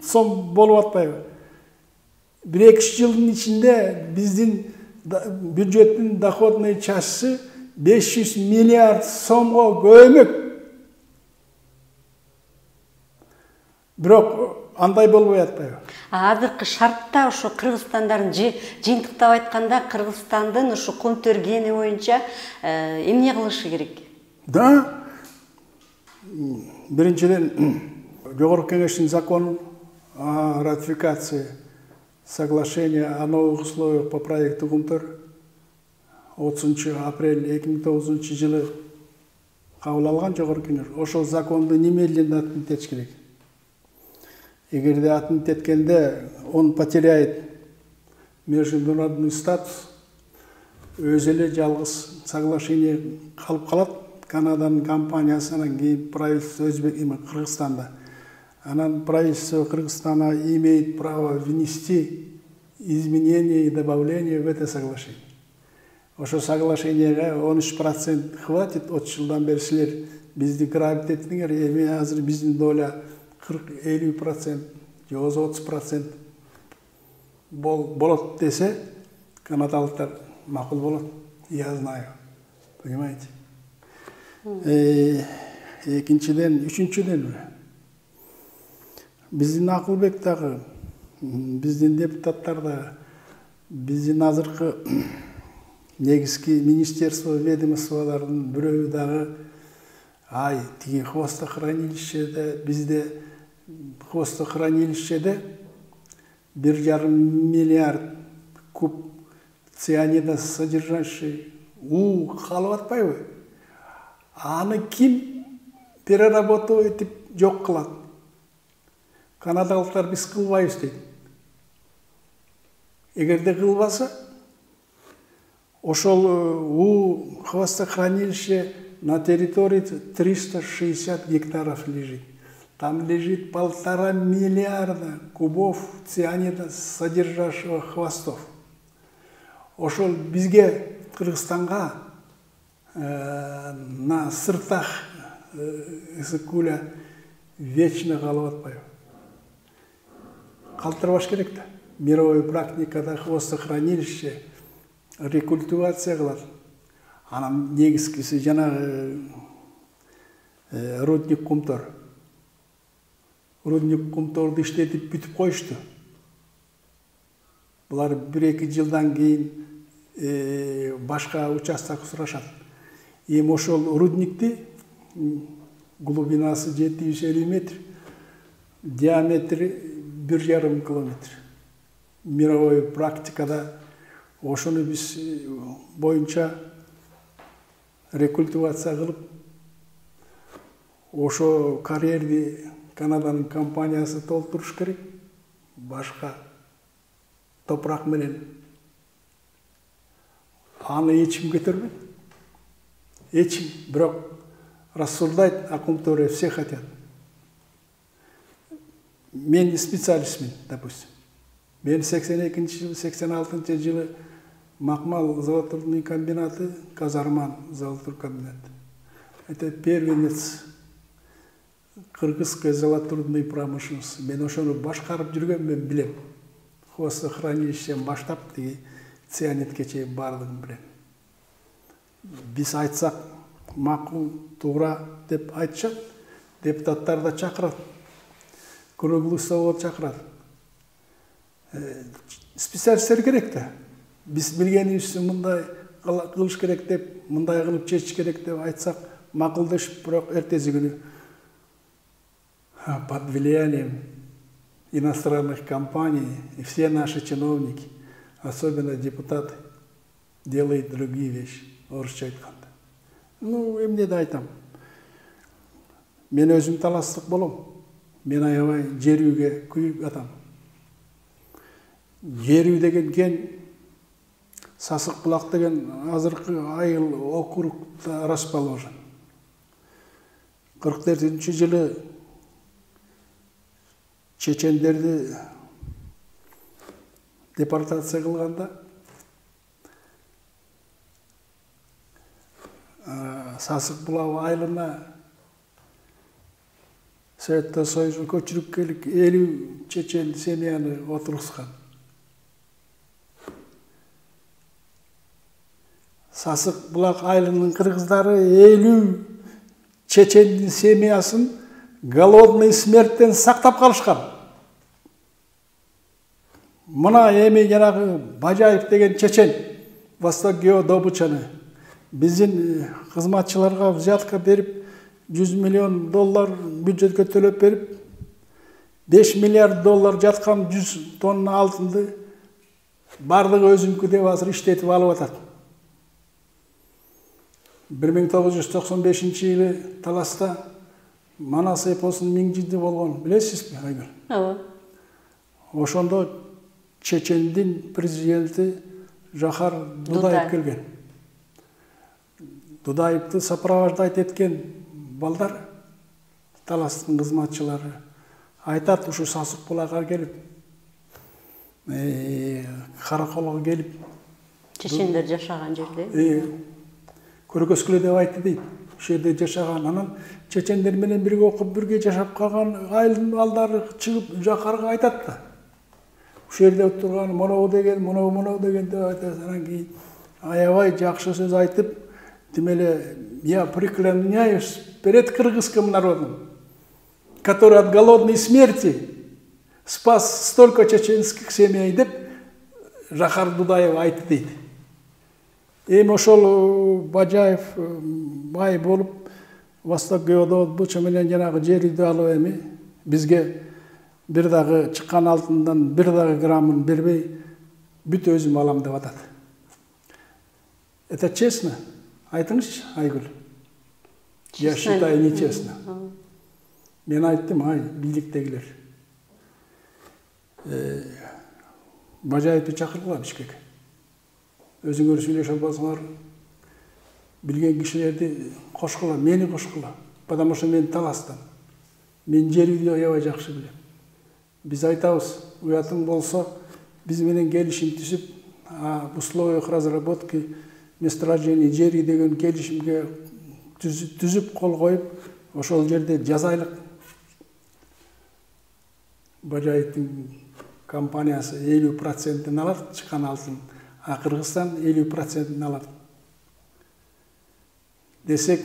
сом болуп атпайбы? 1-2 жылдын ичинде биздин бюджеттин доходной части 500 миллиард сомго көбөймөк. Бирок андай болбой атпайбы? Азыркы шартта ошо Кыргызстандардын жыйынтыктап айтканда Кыргызстандын ошо ком тергени боюнча эмне кылышы керек? Да. Биринчиден Жогорку Кеңештин закону о ратификации соглашения о новых условиях по проекту КУМТөр 30 апрель 2009 жылы кабыл алган Жогорку Кеңеш. Ошол законду немедленно отменить этиш керек. Эгерде отменить эткенде он потеряет международный статус, өзү эле жалгыз соглашение калып калат. Канаданын компаниясы, анан кийин правительство Кыргызстанда. Анан правительство Кыргызстана имеет право внести изменения и добавления в это соглашение. Ошо соглашениеге 13% хватит, 30 жылдан бери силер бизди грабить эттиңер, эми азыр биздин доля 40-50% же 30% болот десе, канадалыктар макул болот. Я знаю. Понимаете? Экинчиден, үчүнчүден биздин Акылбек дагы, биздин депутаттар дагы, биздин азыркы негизги министерство ведомстволордун бирөө дагы тиги хвостохранилищеде, бизде хвостохранилищеде 1,5 миллиард куб цианида содержащий калып атпайбы? Аны ким переработку этип жок кылат? Канадалыктар биз кылбайбыз дейт. Эгерде кылбаса, ошол хвостохранилище на территории 360 гектаров лежит. Там лежит 1,5 миллиарда кубов цианида содержащего хвостов. Ошол бизге, Кыргызстанга, на сыртах куля вечно калып атпайбы? калтырбаш керек да. Мировой практикада хвостохранилище рекультивация кылат. Анан негизгиси жанагы рудник кумтор. Рудник кумторду иштетип бүтүп коюшту. Булар 1-2 жылдан кийин башка участок сурашат. Эми ошол рудникти глубинасы 750 метр, диаметри 1,5 километр. Мировой практикада ошону биз боюнча рекультивация кылып, ошо карьерди Канаданын компаниясы толтуруш керек. Башка топурак менен аны эчим көтөрбөйт. Эчим, бирок рассуждать о культуре все хотят. Мен специалистмин, допустим. Мен 82-жылы, 86 жылы Макмал золотурный комбинаты, Казарман золотурный комбинат. Это первенец кыргызской золотурной промышленности. Мен ошону башкарып жүргөн, мен билем. Хвостохранилищен баштап деги цианидке чейин бардыгын билем. Биз айтсак, макул, туура деп айтышат, депутаттар да чакырат. Круглый стол чакырат. Специалисттер керек да. Биз билгенибизди мындай кылыш керек деп, мындай кылып чечиш керек деп айтсак, макулдашып, бирок эртеси күнү под влиянием иностранных компаний и все наши чиновники, особенно депутаты, делают другие вещи. Орысча айтканда. Ну, эмне да айтам. Мен өзүм таластык болом. Мен аябай жер үйгө күйүп атам. Жер үй деген кен Сасык булак деген азыркы айыл округда расположен. 44-жылы чечендерди депортация кылганда Сасык булак айылына Советтер Союзу көчүрүп келип 50 чечен семьяны отургузган. Сасык булак айылынын кыргыздары 50 чечендин семьясын голодный смерттен сактап калышкан. Мына эми жанагы Бажаев деген чечен Восток геодобычаны биздин кызматчыларга взятка берип $100 миллион бюджетке төлөп берип, $5 миллиард жаткан 100 тонна алтынды бардыгы өзүнкү деп азыр иштетип алып атат. 1995-жылы таласта Манас эпосунун 1000-жылдыгы болгон, билесизби, Айгүл? Ооба. Ошондо Чечендин президенти Жахар Дудаев келген. Дудаевди сопровождать эткен балдар, таластын кызматчылары айтат, ушу Сасык булакка келип, Караколго келип, чечендер жашаган жерде. Көргөскүлө деп айтты дейт. Ошол жерде жашаган, анан чечендер менен бирге окуп, бирге жашап калган айылдын балдары чыгып Жакарга айтат да. Ошол жерде отурган моноо деген деп айтат. Анан кийин аябай жакшы сөз айтып, демеле, я преклоняюсь перед кыргызским народом, который от голодной смерти спас столько чеченских семей, деп Жахар Дудаев айтты дейт. Эми ошол Бажаев бай болуп, Восток геодобычы менен жанагы жер үйдү алып эми бизге бир дагы чыккан алтындан бир дагы граммын бербей, бүт өзүм алам деп атат. Это честно? Айтыңызчы, Айгүл. Я считаю нечестно. Мен айттым, ай, бийликтегилер. Бажаевди чакыргыла Бишкекке. Өзүңөр сүйлөшө албасаңар, билген кишилерди кошкула, мени кошкула. Потому что мен таластан. Мен жер үйдү аябай жакшы билем. Биз айтабыз, уятың болсо, биз менен келишим түзүп, в условиях разработки месторождение жер үй деген келишимге түзүп кол коюп, ошол жерде жазайлык. Бажаевдин компаниясы 50%-ін алады, шыққан алтын. Қырғызстан 50%-ін алады. Десек,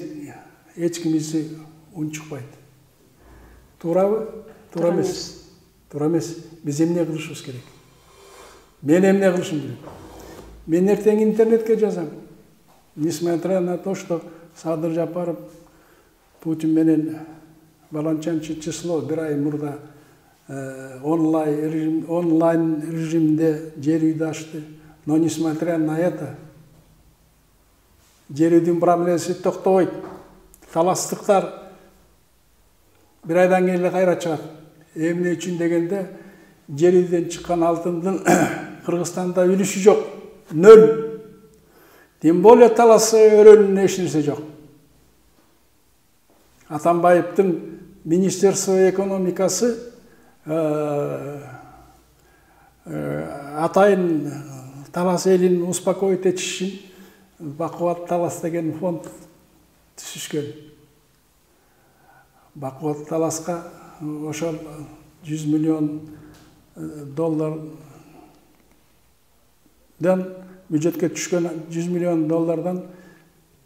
ешкімізді ұн шықпайды. Турабы? Тура емес. Тура емес. Біз емне қылышымыз керек. Мен емне қылышым керек. Мен ертең интернетке жазам. Несмотря на то, что Садыр Жапаров Путин менен баланчанчы число бір ай мұрда онлайн режимде жер үйді ашты. Но несмотря на это, жер үйдің проблемасы тоқтабайды. Таластықтар бір айдан кейін қайра шығады. Емне үшін дегенде жер үйден шыққан алтындың Қырғызстанда үліші жоқ. 0. Тем более таласы өрелінің ешнерсе жоқ. Атамбаевтың Министерство экономикасы атайын талас елін успокоить етіш үшін Бақуат талас деген фонд түсішкен. Бақуат таласқа ошол 100 миллион доллардан бюджетке түшкен 100 миллион доллардан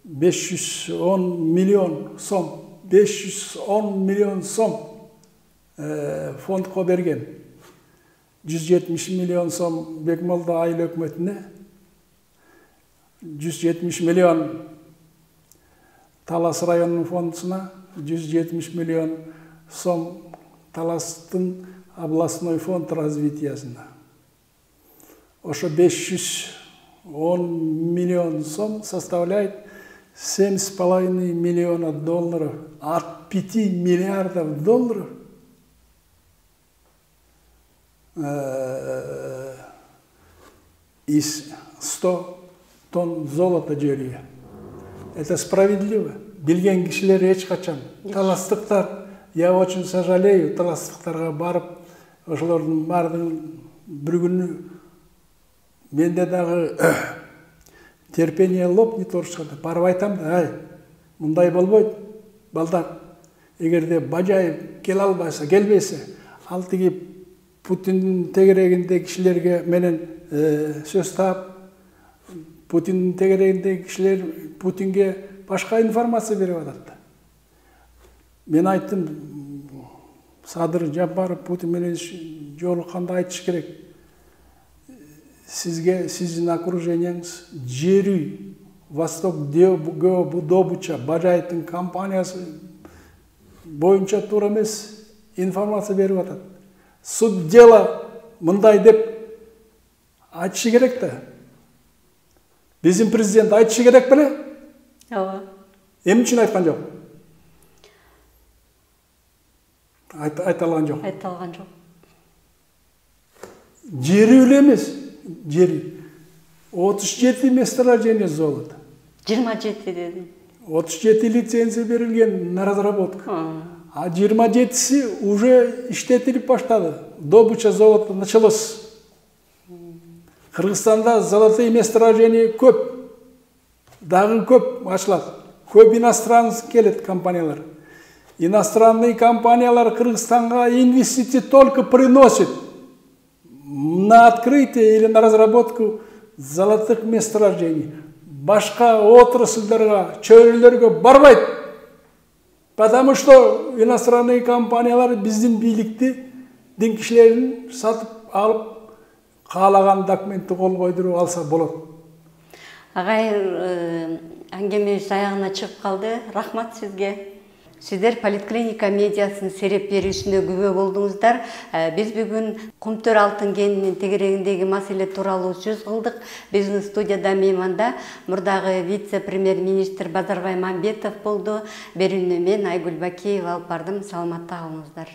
510 миллион сом 510 миллион сом фондқа берген. 170 миллион сом Бекмолда айыл өкіметіне, 170 миллион Талас районының фондысына, 170 миллион сом Таластың областной фонд развитиясына. Ошо 510 миллион сом составляет 7,5 миллиона долларов от 5 миллиардов долларов из 100 тонн золота жерге. Это справедливо. Билген кишилер ешқачан. Таластықтар, я очень сожалею, таластықтарға барып, ошолордун бардығын бір күні менде дағы терпение лопнет орысшада. Барып айтам да, ай, мұндай болбойды, балдар. Егерде Бажаев кел албайса, келбейсе, ал тиги Путиндің тегерегінде кишилерге менен сөз таап, Путиндің тегерегінде кишилер Путинге башка информация беріп атат. Мен айттым, Садыр Жапаров Путин менен жолукканда айтыш керек. Сизге, сиздин окружениеңиз жер үй, Восток добыча, Бажаевдин компаниясы боюнча туура эмес информация беріп атат. Суд дела мындай деп айтышы керек та. Биздин президент айтышы керек беле? Ооба. Эмне үчүн айткан жок? Айта алган жок. Айта алган жок. Жери эле эмес, жери. 37 месторождение золота. 27 дедим. 37 лицензия берилген на разработку. А 27-си уже иштетилип баштады. Добыча золота началось. Кыргызстанда золотые месторождения көп. Дагы көп ачылат. Көп иностранный келет компаниялар. Иностранные компаниялар Кыргызстанга инвестиции только приносят на открытие или на разработку золотых месторождений. Башка отрасльдарга, чөйрөлөргө барбайт. Потому что иностранные компаниялар биздин бийликти дин кишилерин сатып алып, каалаган документти кол койдуруп алса болот. Агай, аңгемебиз аягына чыгып калды. Рахмат сизге. Сиздер Политклиника медиасын сереп берүүсүнө күбө болдуңуздар. Биз бүгүн Кумтөр алтын кенинин тегерегиндеги маселе тууралуу сөз кылдык. Биздин студияда мейманда мурдагы вице-премьер-министр Базарбай Мамбетов болду. Берүүнү мен Айгүл Бакиева алып бардым. Саламатта калыңыздар.